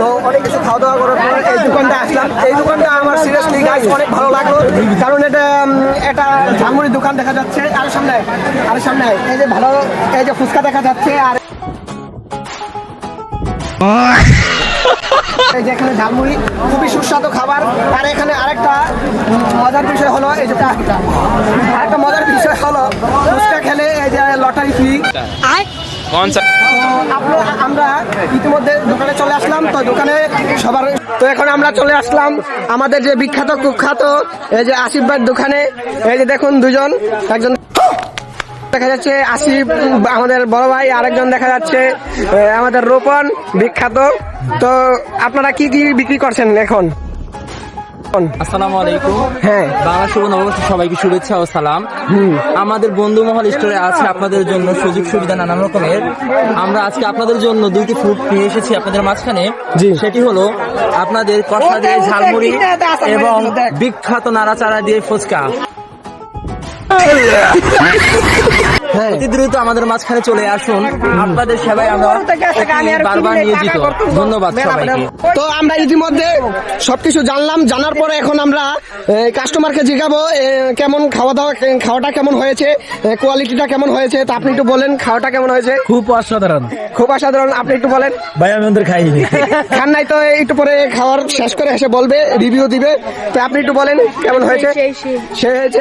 তো অনেক কিছু খাওয়া দাওয়া করার পর এই দোকানটা আসলাম। এই দোকানটা আমার সিরিয়াসলি গাইস অনেক ভালো লাগলো, কারণ এটা ঝালমুড়ির দোকান দেখা যাচ্ছে। আর সামনে এই যে ভালো এই যে ফুচকা দেখা যাচ্ছে, আর এই যে এখানে ঝালমুড়ি খুবই সুস্বাদু খাবার। আর এখানে আরেকটা মজার বিষয় হলো ফুচকা খেলে এই যে লটারি ফ্রি। আমরা ইতিমধ্যে দোকানে চলে আসলাম, তো দোকানে সবার তো এখন আমরা চলে আসলাম আমাদের যে বিখ্যাত কুখ্যাত এই যে আসিফ ভাইয়ের দোকানে। এই যে দেখুন দুজন, একজন দেখা যাচ্ছে আসিফ আমাদের বড় ভাই, আরেকজন দেখা যাচ্ছে আমাদের রোপন বিখ্যাত। তো আপনারা কি কি বিক্রি করছেন এখন? আসসালামু আলাইকুম। হ্যাঁ, বাংলা শুভ নববর্ষ সবাইকে শুভেচ্ছা ও সালাম। আমাদের বন্ধু মহল স্টোরে আছে আপনাদের জন্য সুযোগ সুবিধা নানান রকমের। আমরা আজকে আপনাদের জন্য দুইটি ফুড নিয়ে এসেছি আপনাদের মাঝখানে। জি। সেটি হলো আপনাদের কষা দিয়ে ঝালমুড়ি এবং বিখ্যাত নাড়াচাড়া দিয়ে ফুচকা। অতি দ্রুত আমাদের মাঝখানে চলে আসুন, আপনাদের সেবায় আমরা বারবার নিয়োজিত। ধন্যবাদ সবাইকে। তো আমরা ইতিমধ্যে সবকিছু জানলাম, জানার পরে এখন আমরা কাস্টমারকে জিজ্ঞাবো কেমন খাওয়াটা কেমন হয়েছে, কোয়ালিটিটা কেমন হয়েছে। তো আপনি একটু বলেন খাওয়াটা কেমন হয়েছে? খুব অসাধারণ খুব অসাধারণ। আপনি একটু বলেন। ভাই, আমি ওদের খাইনি। খান নাই তো একটু পরে খাওয়ার শেষ করে এসে বলবে, রিভিউ দিবে। তো আপনি একটু বলেন কেমন হয়েছে? সে হয়েছে।